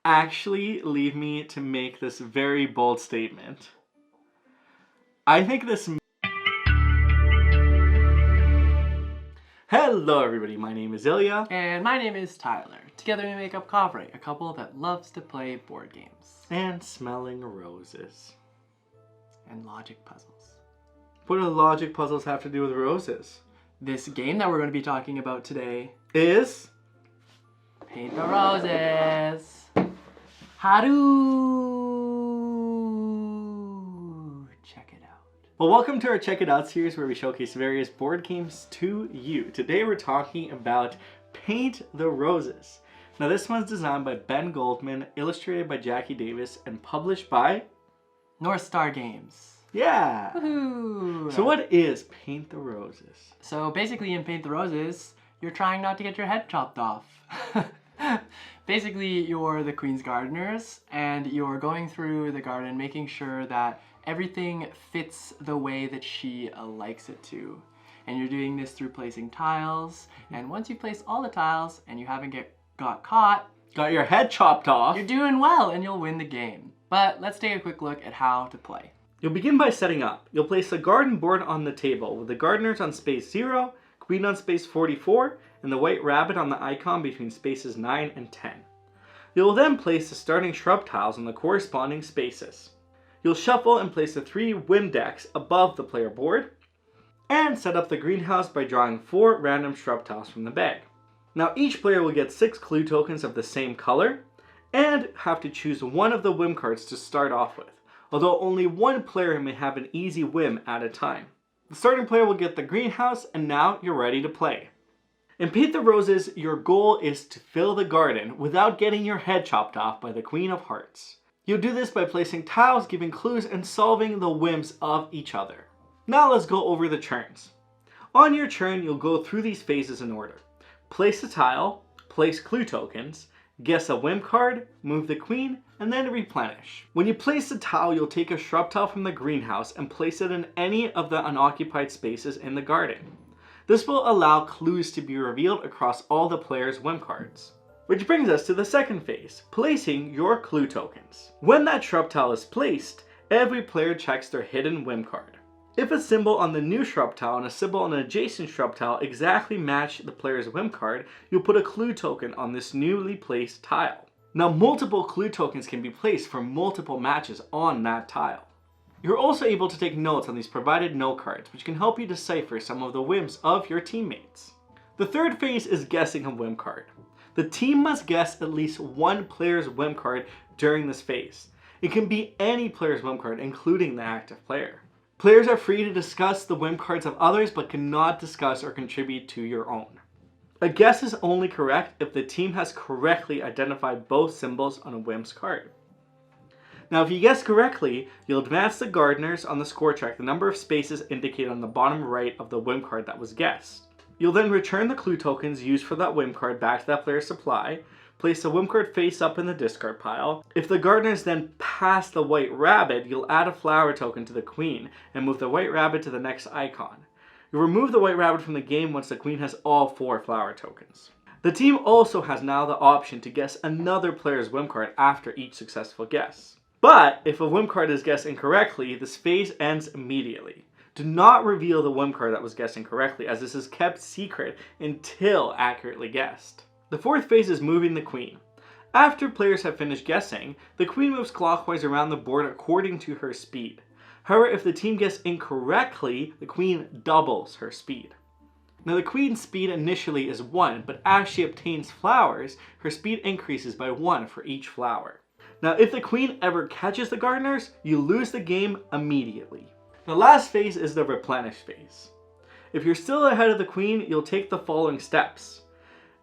actually lead me to make this very bold statement. I think this... Hello everybody, my name is Ilya. And my name is Tyler. Together we make up Cooperative, a couple that loves to play board games. And smelling roses. And logic puzzles. What do logic puzzles have to do with roses? This game that we're going to be talking about today is... Paint the Roses. Hooooo. Check it out. Well, welcome to our Check It Out series where we showcase various board games to you. Today we're talking about Paint the Roses. Now this one's designed by Ben Goldman, illustrated by Jacqui Davis, and published by... NorthStar Games. Yeah! Woohoo! So what is Paint the Roses? So basically in Paint the Roses, you're trying not to get your head chopped off. Basically, you're the Queen's gardeners, and you're going through the garden making sure that everything fits the way that she likes it to. And you're doing this through placing tiles, and once you've placed all the tiles and you haven't got caught, got your head chopped off, you're doing well and you'll win the game. But let's take a quick look at how to play. You'll begin by setting up. You'll place a garden board on the table with the gardeners on space 0, Queen on space 44, and the white rabbit on the icon between spaces 9 and 10. You'll then place the starting shrub tiles on the corresponding spaces. You'll shuffle and place the 3 whim decks above the player board, and set up the greenhouse by drawing 4 random shrub tiles from the bag. Now each player will get 6 clue tokens of the same color, and have to choose one of the whim cards to start off with, although only one player may have an easy whim at a time. The starting player will get the greenhouse, and now you're ready to play. In Paint the Roses, your goal is to fill the garden without getting your head chopped off by the Queen of Hearts. You'll do this by placing tiles, giving clues, and solving the whims of each other. Now let's go over the turns. On your turn, you'll go through these phases in order. Place a tile, place clue tokens, guess a whim card, move the queen, and then replenish. When you place the tile, you'll take a shrub tile from the greenhouse and place it in any of the unoccupied spaces in the garden. This will allow clues to be revealed across all the players' whim cards. Which brings us to the second phase, placing your clue tokens. When that shrub tile is placed, every player checks their hidden whim card. If a symbol on the new shrub tile and a symbol on an adjacent shrub tile exactly match the player's whim card, you'll put a clue token on this newly placed tile. Now multiple clue tokens can be placed for multiple matches on that tile. You're also able to take notes on these provided note cards, which can help you decipher some of the whims of your teammates. The third phase is guessing a whim card. The team must guess at least one player's whim card during this phase. It can be any player's whim card, including the active player. Players are free to discuss the whim cards of others, but cannot discuss or contribute to your own. A guess is only correct if the team has correctly identified both symbols on a whim's card. Now if you guess correctly, you'll advance the gardeners on the score track the number of spaces indicated on the bottom right of the whim card that was guessed. You'll then return the clue tokens used for that whim card back to that player's supply, place the whim card face up in the discard pile. If the gardeners then pass the white rabbit, you'll add a flower token to the queen and move the white rabbit to the next icon. You'll remove the white rabbit from the game once the queen has all 4 flower tokens. The team also has now the option to guess another player's whim card after each successful guess. But if a whim card is guessed incorrectly, this phase ends immediately. Do not reveal the whim card that was guessed incorrectly, as this is kept secret until accurately guessed. The fourth phase is moving the queen. After players have finished guessing, the queen moves clockwise around the board according to her speed. However, if the team guessed incorrectly, the queen doubles her speed. Now the queen's speed initially is 1, but as she obtains flowers, her speed increases by 1 for each flower. Now if the queen ever catches the gardeners, you lose the game immediately. The last phase is the replenish phase. If you're still ahead of the queen, you'll take the following steps.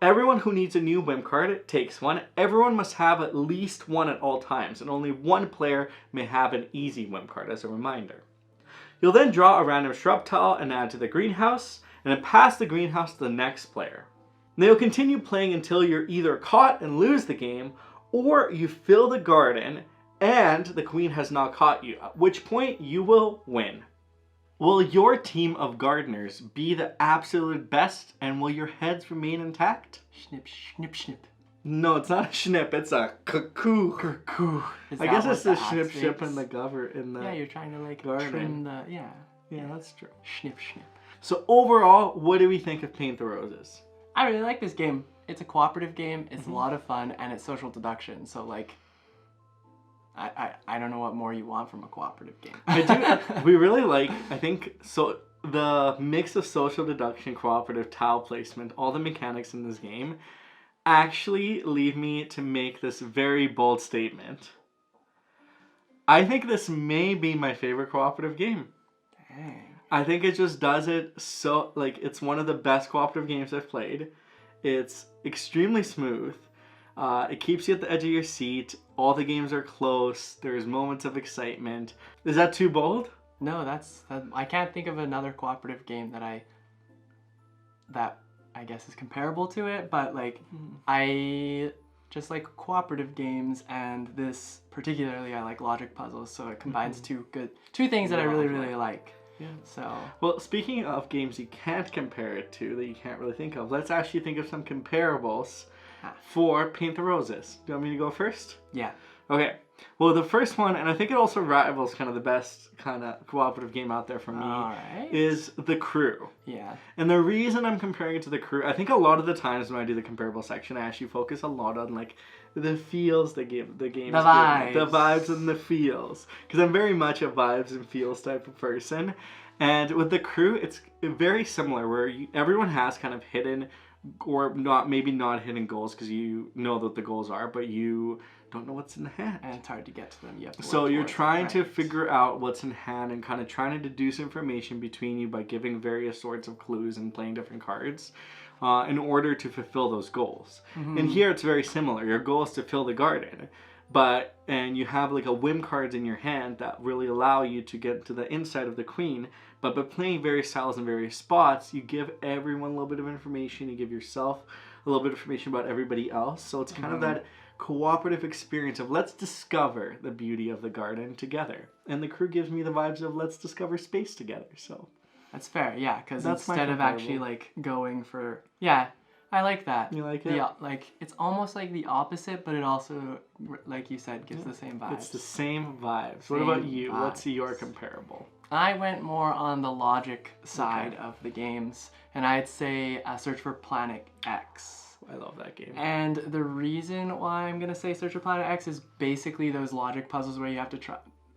Everyone who needs a new whim card takes one. Everyone must have at least one at all times, and only one player may have an easy whim card as a reminder. You'll then draw a random shrub tile and add to the greenhouse, and then pass the greenhouse to the next player. Now you'll continue playing until you're either caught and lose the game, or you fill the garden and the queen has not caught you, at which point you will win. Will your team of gardeners be the absolute best, and will your heads remain intact? Snip, snip, snip. No, it's not a schnip. It's a cuckoo. Cuckoo. Is I that guess what it's the axe schnip ship makes? and the gover in the. Yeah, you're trying to like garden. trim the Yeah, that's true. Schnip schnip. So overall, what do we think of Paint the Roses? I really like this game. It's a cooperative game. It's a lot of fun, and it's social deduction. So like, I don't know what more you want from a cooperative game. I do. We really like. I think so. The mix of social deduction, cooperative, tile placement, all the mechanics in this game, actually lead me to make this very bold statement. I think this may be my favorite cooperative game. Dang. I think it just does it so, like, it's one of the best cooperative games I've played. It's extremely smooth. It keeps you at the edge of your seat. All the games are close. There's moments of excitement. Is that too bold? No, I can't think of another cooperative game that I guess is comparable to it, but like I just like cooperative games, and this particularly I like logic puzzles, so it combines two things that I really like. Yeah. So Well, speaking of games you can't compare it to, that you can't really think of, let's actually think of some comparables for Paint the Roses. Do you want me to go first? yeah. Okay. Well, the first one, and I think it also rivals kind of the best kind of cooperative game out there for me, Alright. is The Crew. Yeah. And the reason I'm comparing it to The Crew, I think a lot of the times when I do the comparable section, I actually focus a lot on like the feels the game The vibes. the vibes and the feels, because I'm very much a vibes and feels type of person. And with The Crew, it's very similar, where everyone has kind of hidden, or maybe not hidden goals, because you know what the goals are, but you don't know what's in the hand. And it's hard to get to them. You have to So work you're towards it, trying to right. figure out what's in hand and kind of trying to deduce information between you by giving various sorts of clues and playing different cards in order to fulfill those goals. And here it's very similar. Your goal is to fill the garden, and you have like a whim cards in your hand that really allow you to get to the inside of the queen. But by playing various tiles in various spots, you give everyone a little bit of information. You give yourself a little bit of information about everybody else. So it's kind of that cooperative experience of let's discover the beauty of the garden together. And The Crew gives me the vibes of let's discover space together. So That's fair, yeah, because That's my instead of comparable. actually like going for I like that. You like it? Like it's almost like the opposite, but it also, like you said, gives the same vibes. it's the same vibes. What Same about you? vibes. What's your comparable? I went more on the logic side of the games, and I'd say Search for Planet X. I love that game. And the reason why I'm gonna say Search for Planet X is basically those logic puzzles where you have to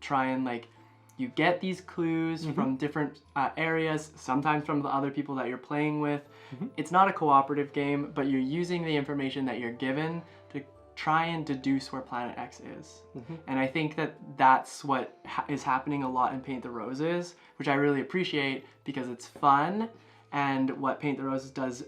try and like, you get these clues from different areas, sometimes from the other people that you're playing with. It's not a cooperative game, but you're using the information that you're given to try and deduce where Planet X is. And I think that that's what is happening a lot in Paint the Roses, which I really appreciate because it's fun. And what Paint the Roses does,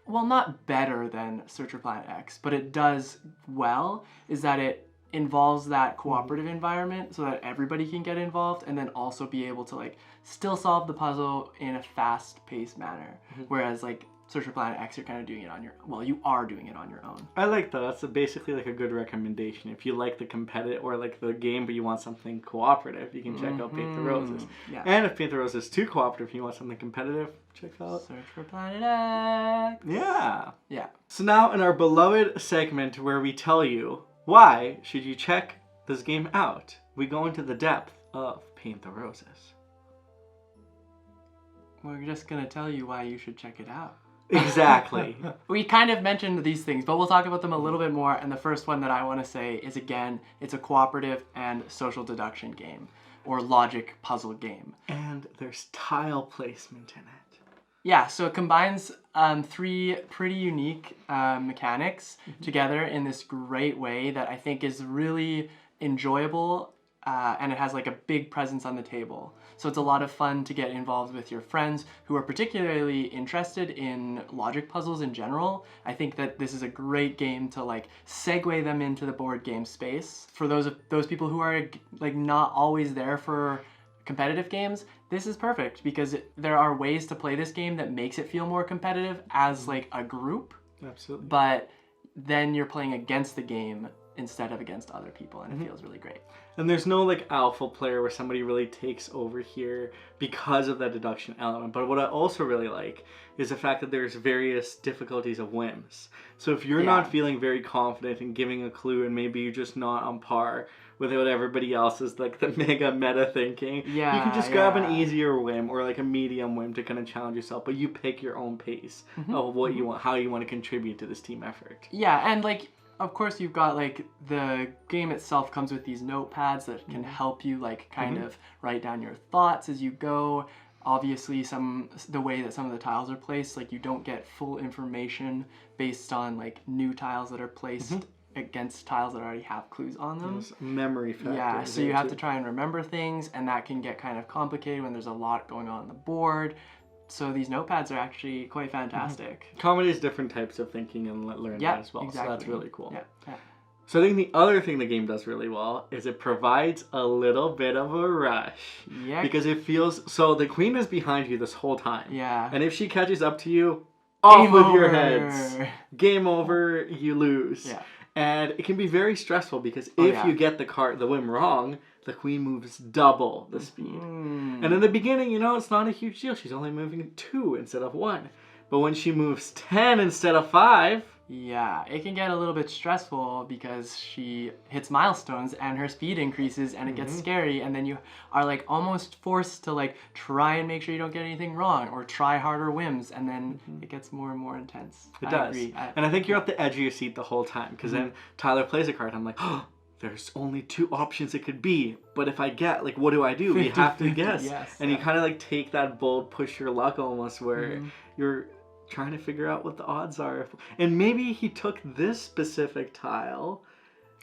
well, not better than Search for Planet X, but it does well, is that it involves that cooperative environment so that everybody can get involved, and then also be able to like still solve the puzzle in a fast-paced manner. Whereas like Search for Planet X, you're kind of doing it on your, well, you are doing it on your own. I like that. That's basically like a good recommendation. If you like the competitive or like the game, but you want something cooperative, you can check out Paint the Roses. Yeah. And if Paint the Roses is too cooperative, you want something competitive, check out. Search for Planet X. Yeah. Yeah. So now in our beloved segment where we tell you why should you check this game out, we go into the depth of Paint the Roses. We're just gonna tell you why you should check it out. Exactly. We kind of mentioned these things, but we'll talk about them a little bit more. And the first one that I want to say is, again, it's a cooperative and social deduction game, or logic puzzle game. And there's tile placement in it. Yeah, so it combines three pretty unique mechanics together in this great way that I think is really enjoyable, and it has like a big presence on the table. So it's a lot of fun to get involved with your friends who are particularly interested in logic puzzles in general. I think that this is a great game to like segue them into the board game space. For those people who are like not always there for competitive games, this is perfect because there are ways to play this game that makes it feel more competitive as like a group. Absolutely. But then you're playing against the game instead of against other people, and it feels really great. And there's no like alpha player where somebody really takes over here because of that deduction element. But what I also really like is the fact that there's various difficulties of whims. So if you're not feeling very confident in giving a clue, and maybe you're just not on par with what everybody else is, like the mega meta thinking, you can just grab an easier whim or like a medium whim to kind of challenge yourself, but you pick your own pace of what you want, how you want to contribute to this team effort. Yeah, and like, of course, you've got like the game itself comes with these notepads that can help you like kind of write down your thoughts as you go. Obviously, the way that some of the tiles are placed, like you don't get full information based on like new tiles that are placed against tiles that already have clues on them. There's memory factor. Yeah, so you have to try and remember things, and that can get kind of complicated when there's a lot going on the board. So these notepads are actually quite fantastic. Accommodates different types of thinking and learning as well. Exactly. So that's really cool. Yeah. So I think the other thing the game does really well is it provides a little bit of a rush. Yeah. Because it feels, so the queen is behind you this whole time. Yeah. And if she catches up to you, off Game with your over. heads. Game over, you lose. Yeah. And it can be very stressful because if you get the whim wrong, the queen moves double the speed. And in the beginning, you know, it's not a huge deal. She's only moving 2 instead of 1. But when she moves 10 instead of 5... Yeah, it can get a little bit stressful because she hits milestones and her speed increases and it gets scary, and then you are like almost forced to like try and make sure you don't get anything wrong or try harder whims, and then it gets more and more intense. It does. Agree. And I think you're at the edge of your seat the whole time, because then Tyler plays a card, I'm like, oh, there's only 2 options it could be, but if I get, like, what do I do? We have to guess. And you kind of like take that bold push your luck almost, where you're trying to figure out what the odds are. And maybe he took this specific tile.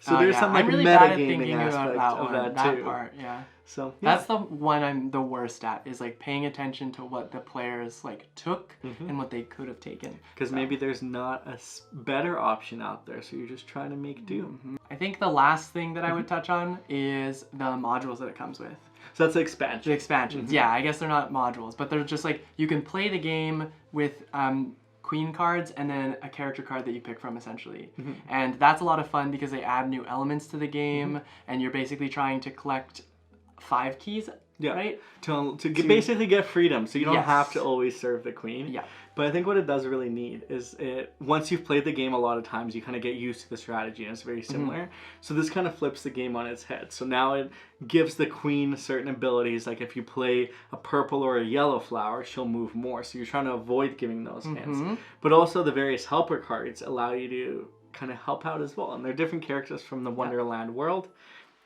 So there's some like really metagaming aspect of that too. Part, yeah. So that's the one I'm the worst at, is like paying attention to what the players like took and what they could have taken. Because maybe there's not a better option out there, so you're just trying to make do. I think the last thing that I would touch on is the modules that it comes with. So that's the expansion. The expansions, yeah. I guess they're not modules, but they're just like, you can play the game with queen cards and then a character card that you pick from, essentially. And that's a lot of fun because they add new elements to the game, and you're basically trying to collect 5 keys, right? To basically get freedom, so you don't have to always serve the queen. Yeah. But I think what it does really need is once you've played the game a lot of times, you kind of get used to the strategy, and it's very similar. So this kind of flips the game on its head. So now it gives the queen certain abilities, like if you play a purple or a yellow flower, she'll move more. So you're trying to avoid giving those hints. But also the various helper cards allow you to kind of help out as well. And they're different characters from the Wonderland world.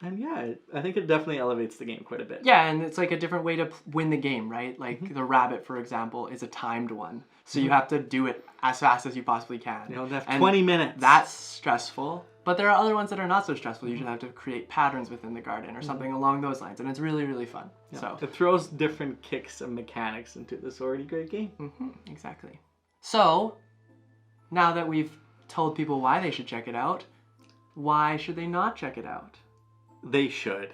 And yeah, I think it definitely elevates the game quite a bit. Yeah, and it's like a different way to win the game, right? Like the rabbit, for example, is a timed one. So you have to do it as fast as you possibly can. You have 20 minutes. That's stressful. But there are other ones that are not so stressful. You just have to create patterns within the garden or something along those lines. And it's really, really fun. Yeah. So it throws different kicks and mechanics into this already great game. Exactly. So now that we've told people why they should check it out, why should they not check it out? They should.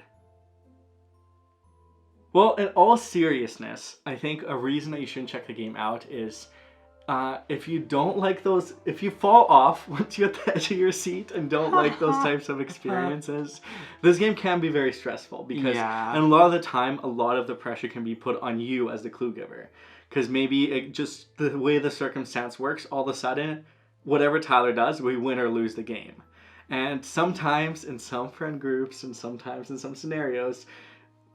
Well, in all seriousness, I think a reason that you shouldn't check the game out is if you don't like those, if you fall off once you're at the edge of your seat and don't like those types of experiences, this game can be very stressful because and a lot of the time, a lot of the pressure can be put on you as the clue giver. Because maybe it just, the way the circumstance works, all of a sudden, whatever Tyler does, we win or lose the game. And sometimes in some friend groups and sometimes in some scenarios,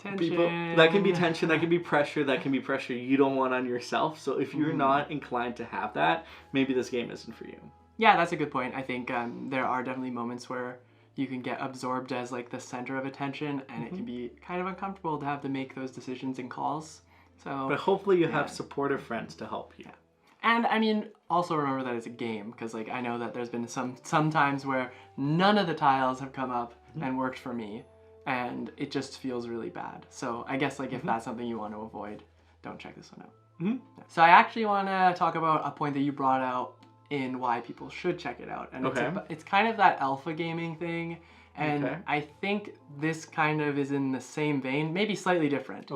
that can be tension, that can be pressure you don't want on yourself. So if you're not inclined to have that, maybe this game isn't for you. Yeah, that's a good point. I think there are definitely moments where you can get absorbed as like the center of attention, and it can be kind of uncomfortable to have to make those decisions and calls. So, but hopefully you have supportive friends to help you. Yeah. And I mean, also remember that it's a game, because like I know that there's been some times where none of the tiles have come up and worked for me, and it just feels really bad. So I guess like if that's something you want to avoid, don't check this one out. So I actually want to talk about a point that you brought out in why people should check it out, and it's kind of that alpha gaming thing, and I think this kind of is in the same vein, maybe slightly different.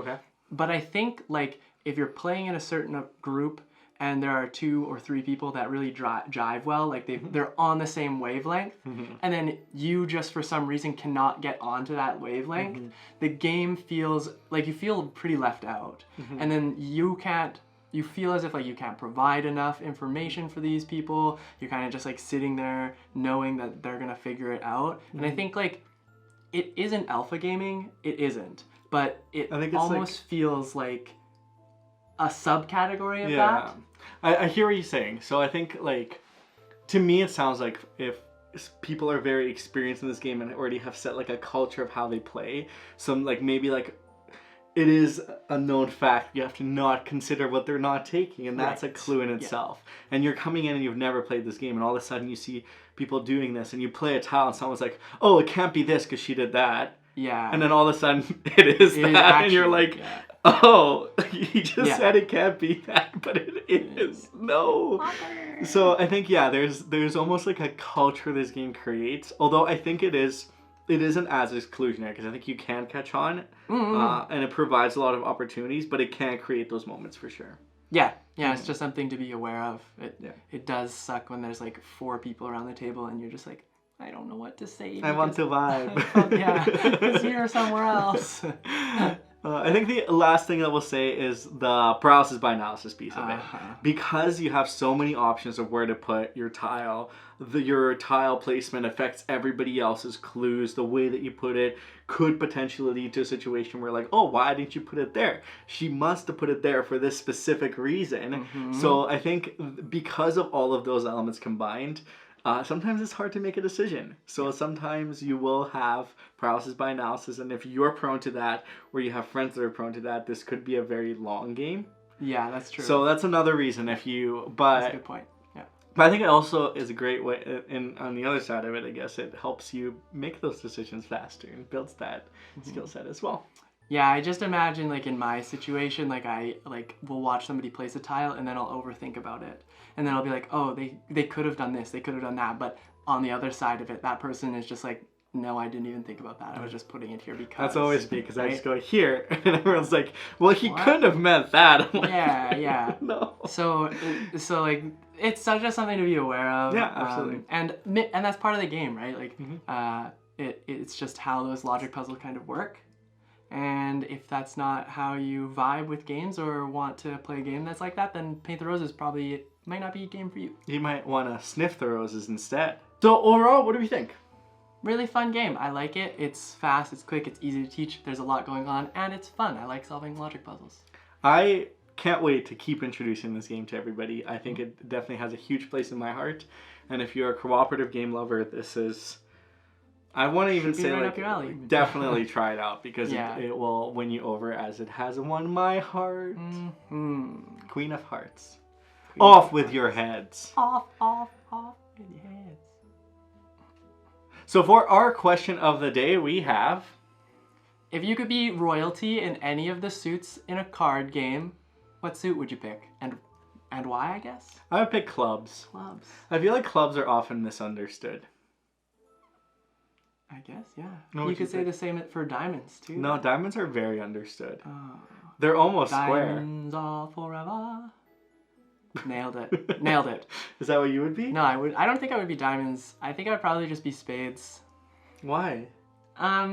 But I think like if you're playing in a certain group and there are 2 or 3 people that really jive well, like they're on the same wavelength, and then you just for some reason cannot get onto that wavelength, the game feels like you feel pretty left out. And then you feel as if like you can't provide enough information for these people. You're kind of just like sitting there knowing that they're gonna figure it out. And I think like it isn't alpha gaming, it isn't, but I think it's almost like, feels like a subcategory of that. I hear what you're saying. So I think like, to me it sounds like if people are very experienced in this game and already have set like a culture of how they play, some like maybe like it is a known fact you have to not consider what they're not taking, and that's a clue in itself. And you're coming in and you've never played this game, and all of a sudden you see people doing this, and you play a tile and someone's like, oh, it can't be this because she did that. Yeah. And then all of a sudden it is that, actually, and you're like, oh, he just said it can't be that, but it is. No. So I think, there's almost like a culture this game creates, although I think it isn't as exclusionary, because I think you can catch on, and it provides a lot of opportunities, but it can create those moments for sure. Yeah, it's just something to be aware of. It does suck when there's like 4 people around the table and you're just like, I don't know what to say. I want to vibe. It's here or somewhere else. I think the last thing I will say is the paralysis by analysis piece of it. Because you have so many options of where to put your tile, your tile placement affects everybody else's clues. The way that you put it could potentially lead to a situation where like, oh, why didn't you put it there? She must have put it there for this specific reason. So I think because of all of those elements combined, sometimes it's hard to make a decision. So sometimes you will have paralysis by analysis, and if you're prone to that, or you have friends that are prone to that, this could be a very long game. Yeah, that's true. So that's another reason that's a good point. Yeah. But I think it also is a great way, and on the other side of it, I guess, it helps you make those decisions faster and builds that skill set as well. Yeah, I just imagine like in my situation, like I will watch somebody place a tile and then I'll overthink about it. And then I'll be like, oh, they could have done this, they could have done that. But on the other side of it, that person is just like, no, I didn't even think about that. I was just putting it here because. That's always me, because I just go here, and everyone's like, well, he couldn't have meant that. I'm like, yeah. No. So like, it's just something to be aware of. Yeah, absolutely. And that's part of the game, right? Like, it's just how those logic puzzles kind of work. And if that's not how you vibe with games or want to play a game that's like that, then Paint the Roses probably might not be a game for you. You might want to sniff the roses instead. So overall, what do we think? Really fun game. I like it. It's fast, it's quick, it's easy to teach. There's a lot going on, and it's fun. I like solving logic puzzles. I can't wait to keep introducing this game to everybody. I think it definitely has a huge place in my heart. And if you're a cooperative game lover, this is... I want to even say, right like, up your alley. Definitely try it out, because it will win you over, as it has won my heart. Queen of Hearts. Off with your heads. Off with your heads. So for our question of the day, we have... If you could be royalty in any of the suits in a card game, what suit would you pick? And why, I guess? I would pick clubs. Clubs. I feel like clubs are often misunderstood. I guess, yeah. No, you could say the same for diamonds, too. No, diamonds are very understood. They're almost diamonds all forever. Nailed it. Nailed it. Is that what you would be? No, I don't think I would be diamonds. I think I would probably just be spades. Why?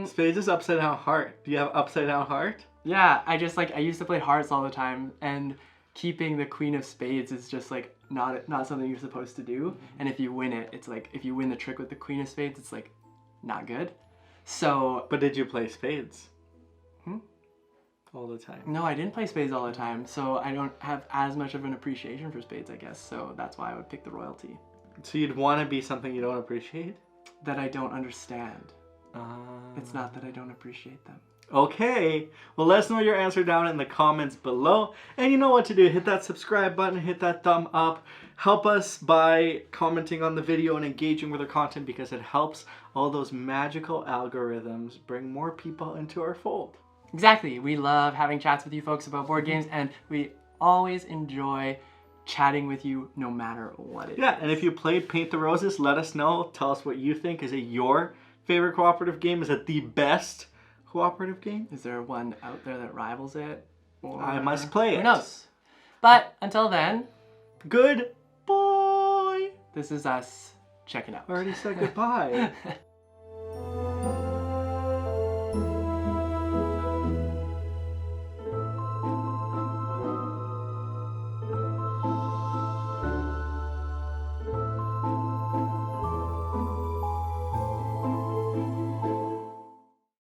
Spades is upside down heart. Do you have upside down heart? Yeah, I used to play hearts all the time, and keeping the queen of spades is just like not something you're supposed to do. And if you win it, it's like, if you win the trick with the queen of spades, it's like not good. So. But did you play spades? All the time? No, I didn't play spades all the time, so I don't have as much of an appreciation for spades, I guess. So that's why I would pick the royalty. So you'd want to be something you don't appreciate? That I don't understand. It's not that I don't appreciate them. Okay, well, let us know your answer down in the comments below. And you know what to do. Hit that subscribe button, hit that thumb up. Help us by commenting on the video and engaging with our content, because it helps all those magical algorithms bring more people into our fold. Exactly. We love having chats with you folks about board games, and we always enjoy chatting with you no matter what it is. Yeah, and if you played Paint the Roses, let us know. Tell us what you think. Is it your favorite cooperative game? Is it the best cooperative game? Is there one out there that rivals it? Or... I must play it. Who knows? But until then, Good boy. This is us checking out. I already said goodbye.